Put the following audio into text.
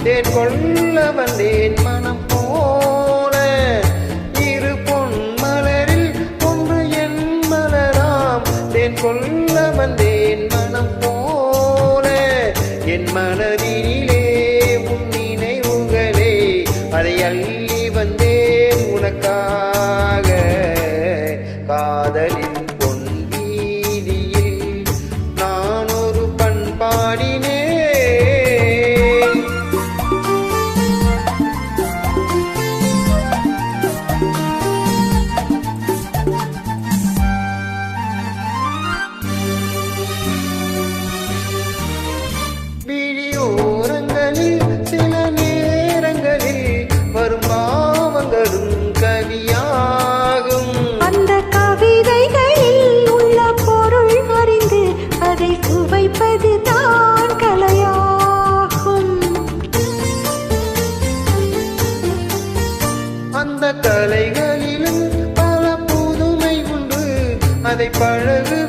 தேன் கொள்ள வந்தேன் மனம் போல இரு பொன் மலரில் ஒன்று என் மலராம் தேன் கொள்ள வந்தேன் மனம் போல என் மனதினிலே உன் நினைவுகளே அதை அள்ளி வந்தேன் உனக்காக காதலின் பொன் வீதியில் நான் ஒரு பண்பாடினேன் விழியோரங்களில் சில நேரங்களில் வரும் பாவங்களும் கவியாகும் அந்த கவிதைகளில் உள்ள பொருள் அறிந்து அதை சுவைப்பது தான் கலையாகும் அந்த கலைகளிலும் பல புதுமை உண்டு அதை பழகு